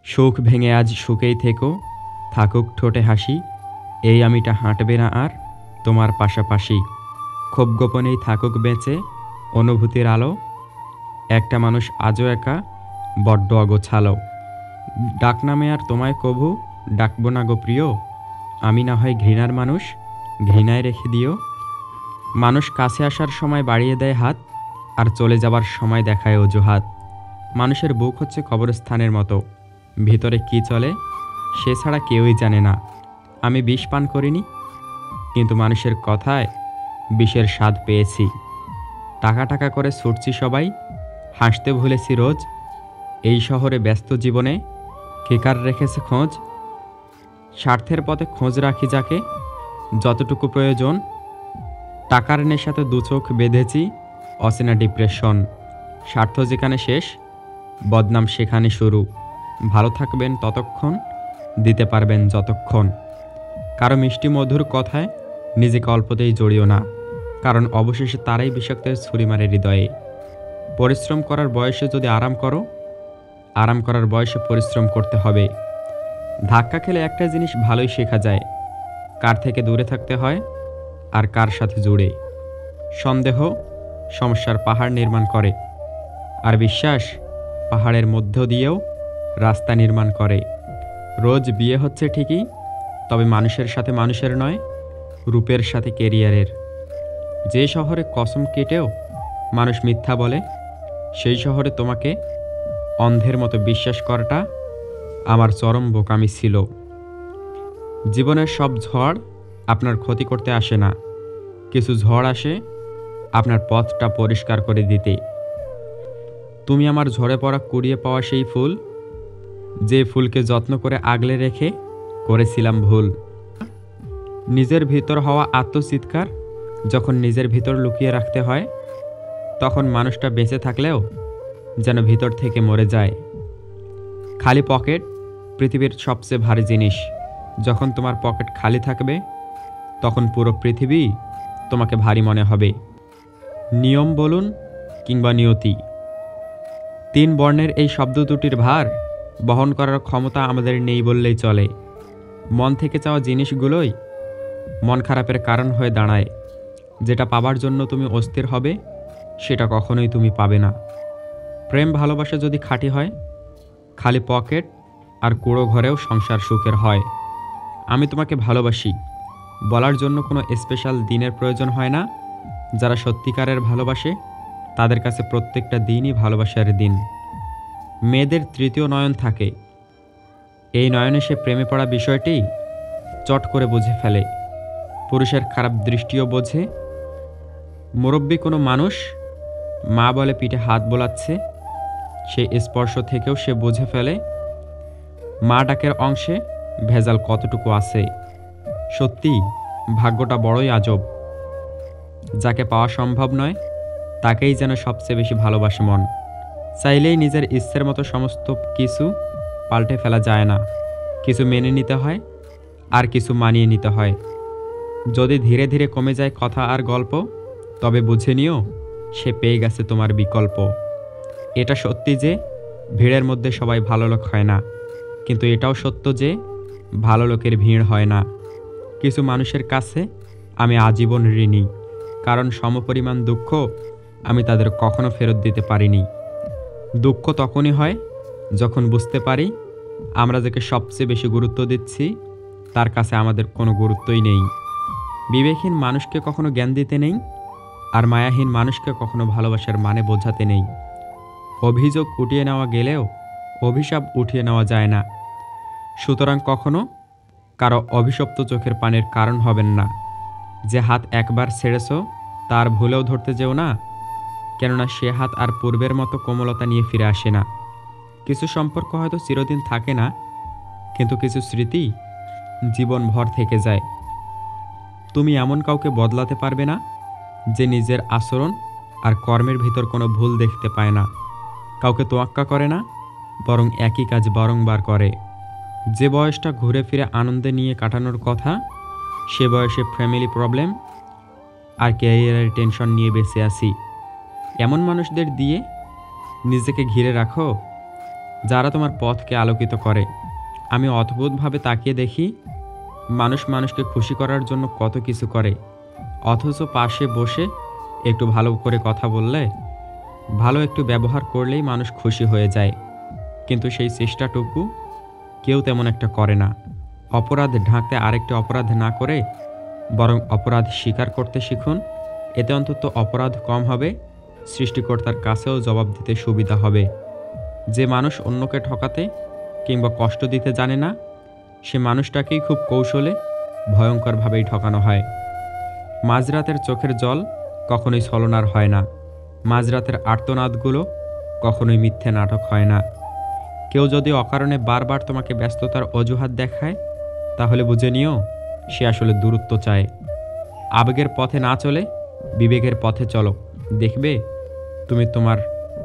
সুখ ভেঙে আজ সুখেই থেকো, থাকুক ঠোঁটে হাসি, এই আমিটা হাঁটবে না আর তোমার পাশাপাশি। খুব গোপনেই থাকুক বেঁচে অনুভূতির আলো, একটা মানুষ আজও একা, বড্ড অগোছালো। ডাকনামে আর তোমায় কভু ডাকবো না গো প্রিয়, আমি না হয় ঘৃণার মানুষ, ঘৃণায় রেখে দিও। মানুষ কাছে আসার সময় বাড়িয়ে দেয় হাত, আর চলে যাবার সময় দেখায় অজুহাত। মানুষের বুক হচ্ছে কবরস্থানের মতো, ভিতরে কি চলে সে ছাড়া কেউই জানে না। আমি বিষ পান করিনি, কিন্তু মানুষের কথায় বিষের স্বাদ পেয়েছি। টাকা টাকা করে ছুটছি সবাই, হাসতে ভুলেছি রোজ। এই শহরে ব্যস্ত জীবনে কে কার রেখেছে খোঁজ। স্বার্থের পথে খোঁজ রাখি যাকে, যতটুকু প্রয়োজন। টাকার নেশাতে দু চোখ বেঁধেছি, অচেনা ডিপ্রেশন। স্বার্থ যেখানে শেষ, বদনাম সেখানে শুরু। ভালো থাকবেন ততক্ষণ, দিতে পারবেন যতক্ষণ। কারো মিষ্টি মধুর কথায় নিজেকে অল্পতেই জড়িও না, কারণ অবশেষে তারাই বিষাক্ত ছুরি মারে হৃদয়ে। পরিশ্রম করার বয়সে যদি আরাম করো, আরাম করার বয়সে পরিশ্রম করতে হবে। ধাক্কা খেলে একটা জিনিস ভালোই শেখা যায়, কার থেকে দূরে থাকতে হয় আর কার সাথে জুড়ে। সন্দেহ সমস্যার পাহাড় নির্মাণ করে, আর বিশ্বাস পাহাড়ের মধ্য দিয়েও রাস্তা নির্মাণ করে। রোজ বিয়ে হচ্ছে ঠিকই, তবে মানুষের সাথে মানুষের নয়, রূপের সাথে কেরিয়ারের। যে শহরে কসম কেটেও মানুষ মিথ্যা বলে, সেই শহরে তোমাকে অন্ধের মতো বিশ্বাস করাটা আমার চরম বোকামি ছিল। জীবনের সব ঝড় আপনার ক্ষতি করতে আসে না, কিছু ঝড় আসে আপনার পথটা পরিষ্কার করে দিতে। তুমি আমার ঝরে পড়া কুড়িয়ে পাওয়া সেই ফুল, যে ফুলকে যত্ন করে আগলে রেখে করেছিলাম ভুল। নিজের ভিতর হওয়া আত্মচিৎকার যখন নিজের ভিতর লুকিয়ে রাখতে হয়, তখন মানুষটা বেঁচে থাকলেও যেন ভিতর থেকে মরে যায়। খালি পকেট পৃথিবীর সবচেয়ে ভারী জিনিস। যখন তোমার পকেট খালি থাকবে, তখন পুরো পৃথিবী তোমাকে ভারী মনে হবে। নিয়ম বলুন কিংবা নিয়তি, 3 বর্ণের এই শব্দ দুটির ভার বহন করার ক্ষমতা আমাদের নেই বললেই চলে। মন থেকে চাওয়া জিনিসগুলোই মন খারাপের কারণ হয়ে দাঁড়ায়। যেটা পাবার জন্য তুমি অস্থির হবে, সেটা কখনোই তুমি পাবে না। প্রেম ভালোবাসা যদি খাঁটি হয়, খালি পকেট আর কুড়ো ঘরেও সংসার সুখের হয়। আমি তোমাকে ভালোবাসি বলার জন্য কোনো স্পেশাল দিনের প্রয়োজন হয় না। যারা সত্যিকারের ভালোবাসে, তাদের কাছে প্রত্যেকটা দিনই ভালোবাসার দিন। মেয়েদের তৃতীয় নয়ন থাকে, এই নয়নে সে প্রেমে পড়া বিষয়টি চট করে বুঝে ফেলে। পুরুষের খারাপ দৃষ্টিও বোঝে। মুরব্বী কোনো মানুষ মা বলে পিঠে হাত বোলাচ্ছে, সে স্পর্শ থেকেও সে বুঝে ফেলে মা ডাকের অংশে ভেজাল কতটুকু আছে। সত্যি ভাগ্যটা বড়ই আজব, যাকে পাওয়া সম্ভব নয় তাকেই যেন সবচেয়ে বেশি ভালোবাসে মন। চাইলেই নিজের ইচ্ছের মতো সমস্ত কিছু পাল্টে ফেলা যায় না। কিছু মেনে নিতে হয়, আর কিছু মানিয়ে নিতে হয়। যদি ধীরে ধীরে কমে যায় কথা আর গল্প, তবে বুঝে নিও সে পেয়ে গেছে তোমার বিকল্প। এটা সত্যি যে ভিড়ের মধ্যে সবাই ভালো লোক হয় না, কিন্তু এটাও সত্য যে ভালো লোকের ভিড় হয় না। কিছু মানুষের কাছে আমি আজীবন ঋণী, কারণ সমপরিমাণ দুঃখ আমি তাদের কখনো ফেরত দিতে পারিনি। দুঃখ তখনই হয় যখন বুঝতে পারি আমরা যাকে সবচেয়ে বেশি গুরুত্ব দিচ্ছি, তার কাছে আমাদের কোনো গুরুত্বই নেই। বিবেকহীন মানুষকে কখনো জ্ঞান দিতে নেই, আর মায়াহীন মানুষকে কখনো ভালোবাসার মানে বোঝাতে নেই। অভিযোগ উঠিয়ে নেওয়া গেলেও অভিশাপ উঠিয়ে নেওয়া যায় না। সুতরাং কখনো কারো অভিশপ্ত চোখের পানির কারণ হবেন না। যে হাত একবার ছেড়েছ তার ভুলেও ধরতে যেও না, কেননা সে হাত আর পূর্বের মতো কোমলতা নিয়ে ফিরে আসে না। কিছু সম্পর্ক হয়তো চিরদিন থাকে না, কিন্তু কিছু স্মৃতি জীবনভর থেকে যায়। তুমি এমন কাউকে বদলাতে পারবে না যে নিজের আচরণ আর কর্মের ভিতর কোনো ভুল দেখতে পায় না, কাউকে তোয়াক্কা করে না, বরং একই কাজ বারংবার করে। যে বয়সটা ঘুরে ফিরে আনন্দে নিয়ে কাটানোর কথা, সে বয়সে ফ্যামিলি প্রবলেম আর ক্যারিয়ারের টেনশন নিয়ে বেঁচে আছি। এমন মানুষদের দিয়ে নিজেকে ঘিরে রাখো যারা তোমার পথকে আলোকিত করে। আমি অদ্ভুতভাবে তাকিয়ে দেখি মানুষ মানুষকে খুশি করার জন্য কত কিছু করে, অথচ পাশে বসে একটু ভালো করে কথা বললে, ভালো একটু ব্যবহার করলেই মানুষ খুশি হয়ে যায়। কিন্তু সেই চেষ্টাটুকু কেউ তেমন একটা করে না। অপরাধ ঢাকতে আরেকটি অপরাধ না করে বরং অপরাধ স্বীকার করতে শিখুন। এতে অন্তত অপরাধ কম হবে, সৃষ্টিকর্তার কাছেও জবাব দিতে সুবিধা হবে। যে মানুষ অন্যকে ঠকাতে কিংবা কষ্ট দিতে জানে না, সে মানুষটাকেই খুব কৌশলে ভয়ঙ্করভাবেই ঠকানো হয়। মাঝরাতের চোখের জল কখনোই ছলনার হয় না। মাঝরাতের আর্তনাদগুলো কখনোই মিথ্যে নাটক হয় না। কেউ যদি অকারণে বারবার তোমাকে ব্যস্ততার অজুহাত দেখায়, তাহলে বুঝে নিও সে আসলে দূরত্ব চায়। আবেগের পথে না চলে বিবেকের পথে চলো, দেখবে তুমি তোমার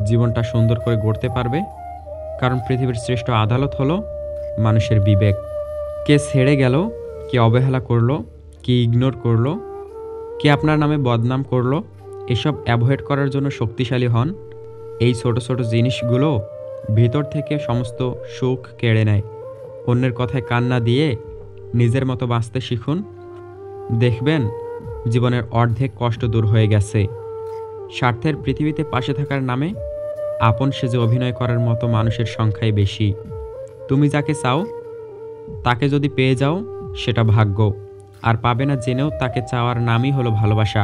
জীবনটা সুন্দর করে গড়তে পারবে। কারণ পৃথিবীর শ্রেষ্ঠ আদালত হলো মানুষের বিবেক। কে ছেড়ে গেল, কে অবহেলা করলো, কে ইগনোর করলো, কে আপনার নামে বদনাম করলো, এসব অ্যাভয়েড করার জন্য শক্তিশালী হন। এই ছোট ছোট জিনিসগুলো ভিতর থেকে সমস্ত সুখ কেড়ে নেয়। অন্যের কথায় কান না দিয়ে নিজের মতো বাঁচতে শিখুন। দেখবেন জীবনের অর্ধেক কষ্ট দূর হয়ে গেছে। স্বার্থের পৃথিবীতে পাশে থাকার নামে আপন সেজে অভিনয় করার মতো মানুষের সংখ্যাই বেশি। তুমি যাকে চাও তাকে যদি পেয়ে যাও সেটা ভাগ্য, আর পাবে না জেনেও তাকে চাওয়ার নামই হলো ভালোবাসা।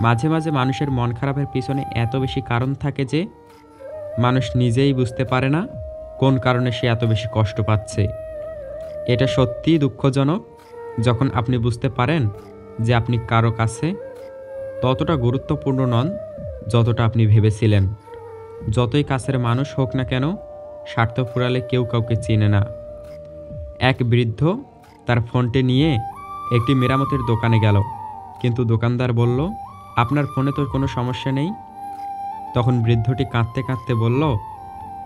মাঝে মাঝে মানুষের মন খারাপের পিছনে এত বেশি কারণ থাকে যে মানুষ নিজেই বুঝতে পারে না কোন কারণে সে এত বেশি কষ্ট পাচ্ছে। এটা সত্যিই দুঃখজনক যখন আপনি বুঝতে পারেন যে আপনি কারো কাছে ততটা গুরুত্বপূর্ণ নন যতটা আপনি ভেবেছিলেন। যতই কাছের মানুষ হোক না কেন, স্বার্থ ফুরালে কেউ কাউকে চেনে না। এক বৃদ্ধ তার ফোনটি নিয়ে একটি মেরামতের দোকানে গেল, কিন্তু দোকানদার বলল, আপনার ফোনে তো কোনো সমস্যা নেই। তখন বৃদ্ধটি কাঁদতে কাঁদতে বলল,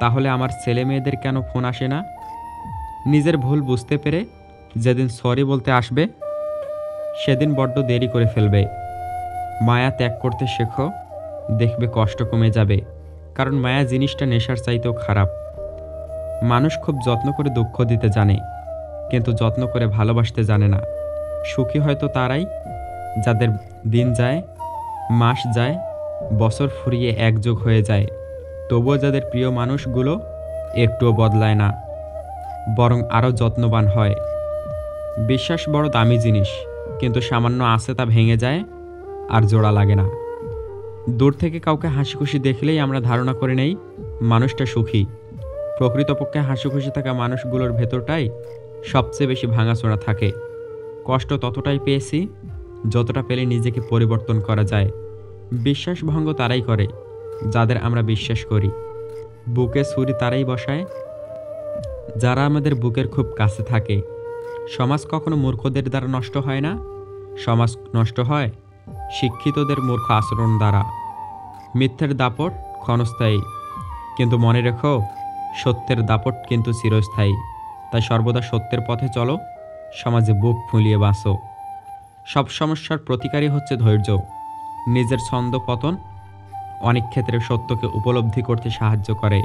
তাহলে আমার ছেলে মেয়েদের কেন ফোন আসে না? নিজের ভুল বুঝতে পেরে যেদিন সরি বলতে আসবে সেদিন বড্ড দেরি করে ফেলবে। মায়া ত্যাগ করতে শেখো, দেখবে কষ্ট কমে যাবে। কারণ মায়া জিনিসটা নেশার চাইতেও খারাপ। মানুষ খুব যত্ন করে দুঃখ দিতে জানে, কিন্তু যত্ন করে ভালোবাসতে জানে না। সুখী হয়তো তারাই যাদের দিন যায়, মাস যায়, বছর ফুরিয়ে একযোগ হয়ে যায়, তবুও যাদের প্রিয় মানুষগুলো একটুও বদলায় না, বরং আরও যত্নবান হয়। বিশ্বাস বড় দামি জিনিস, কিন্তু সামান্য আছে তা ভেঙে যায় আর জোড়া লাগে না। দূর থেকে কাউকে হাসি খুশি দেখলেই আমরা ধারণা করে নেই মানুষটা সুখী। প্রকৃতপক্ষে হাসি খুশি থাকা মানুষগুলোর ভেতরটাই সবচেয়ে বেশি ভাঙাচোরা থাকে। কষ্ট ততটাই পেয়েছি যতটা পেলে নিজেকে পরিবর্তন করা যায়। বিশ্বাসভঙ্গ তারাই করে যাদের আমরা বিশ্বাস করি। বুকে ছুরি তারাই বসায় যারা আমাদের বুকের খুব কাছে থাকে। সমাজ কখনো মূর্খদের দ্বারা নষ্ট হয় না, সমাজ নষ্ট হয় শিক্ষিতদের মূর্খ আচরণ দ্বারা। মিথ্যের দাপট ক্ষণস্থায়ী, কিন্তু মনে রেখো সত্যের দাপট কিন্তু চিরস্থায়ী। তাই সর্বদা সত্যের পথে চলো, সমাজে বুক ফুলিয়ে বাঁচো। সব সমস্যার প্রতিকারই হচ্ছে ধৈর্য। নিজের ছন্দ পতন অনেক ক্ষেত্রে সত্যকে উপলব্ধি করতে সাহায্য করে।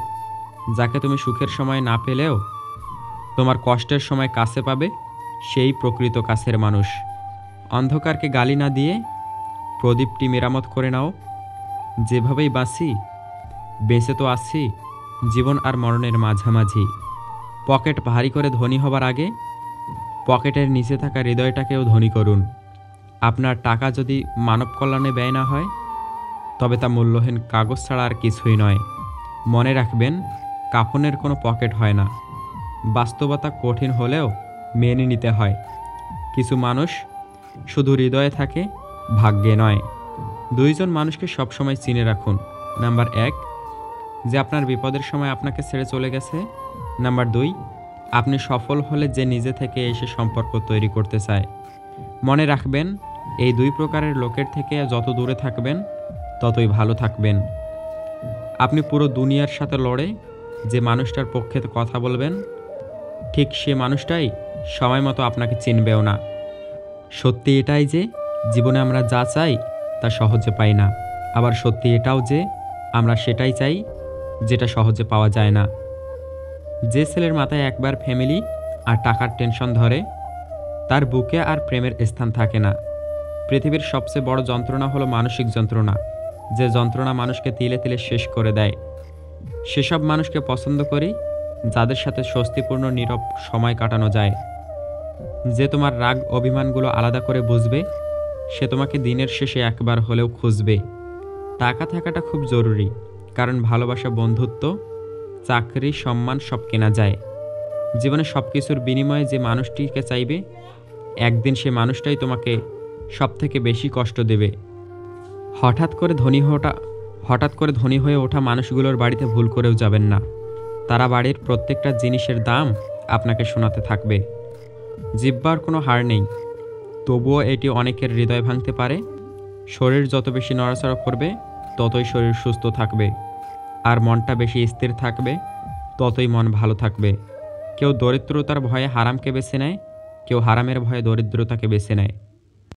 যাকে তুমি সুখের সময় না পেলেও তোমার কষ্টের সময় কাছে পাবে, সেই প্রকৃত কাছের মানুষ। অন্ধকারকে গালি না দিয়ে প্রদীপটি মেরামত করে নাও। যেভাবেই বাঁচি, বেঁচে তো আছি জীবন আর মরণের মাঝামাঝি। পকেট ভারী করে ধনী হবার আগে পকেটের নিচে থাকা হৃদয়টাকেও ধনী করুন। আপনার টাকা যদি মানব কল্যাণে ব্যয় না হয়, তবে তা মূল্যহীন কাগজ ছাড়া আর কিছুই নয়। মনে রাখবেন, কাফনের কোনো পকেট হয় না। বাস্তবতা কঠিন হলেও মেনে নিতে হয়। কিছু মানুষ শুধু হৃদয়ে থাকে, ভাগ্যে নয়। দুইজন মানুষকে সবসময় চিনে রাখুন। নাম্বার 1, যে আপনার বিপদের সময় আপনাকে ছেড়ে চলে গেছে। নাম্বার 2, আপনি সফল হলে যে নিজে থেকে এসে সম্পর্ক তৈরি করতে চায়। মনে রাখবেন, এই 2 প্রকারের লোকের থেকে যত দূরে থাকবেন ততই ভালো থাকবেন। আপনি পুরো দুনিয়ার সাথে লড়ে যে মানুষটার পক্ষে কথা বলবেন, ঠিক সে মানুষটাই সময় মতো আপনাকে চিনবেও না। সত্যি এটাই যে জীবনে আমরা যা চাই তা সহজে পাই না। আবার সত্যি এটাও যে আমরা সেটাই চাই যেটা সহজে পাওয়া যায় না। যে ছেলের মাথায় একবার ফ্যামিলি আর টাকার টেনশন ধরে, তার বুকে আর প্রেমের স্থান থাকে না। পৃথিবীর সবচেয়ে বড় যন্ত্রণা হলো মানসিক যন্ত্রণা, যে যন্ত্রণা মানুষকে তিলে তিলে শেষ করে দেয়। সেসব মানুষকে পছন্দ করি যাদের সাথে স্বস্তিপূর্ণ নীরব সময় কাটানো যায়, যে তোমার রাগ অভিমানগুলো আলাদা করে বুঝবে, সে তোমাকে দিনের শেষে একবার হলেও খুঁজবে। টাকা থাকাটা খুব জরুরি, কারণ ভালোবাসা, বন্ধুত্ব, চাকরি, সম্মান সব কেনা যায়। জীবনে সব কিছুর বিনিময়ে যে মানুষটিকে চাইবে, একদিন সে মানুষটাই তোমাকে সব থেকে বেশি কষ্ট দেবে। হঠাৎ করে ধনী হয়ে ওঠা মানুষগুলোর বাড়িতে ভুল করেও যাবেন না। তারা বাড়ির প্রত্যেকটা জিনিসের দাম আপনাকে শোনাতে থাকবে। জিহ্বার কোনো হার নেই, তবুও এটি অনেকের হৃদয় ভাঙতে পারে। শরীর যত বেশি নড়াচড়া করবে, ততই শরীর সুস্থ থাকবে, আর মনটা বেশি স্থির থাকবে, ততই মন ভালো থাকবে। কেউ দরিদ্রতার ভয়ে হারামকে বেছে নেয়, কেউ হারামের ভয়ে দরিদ্রতাকে বেছে নেয়।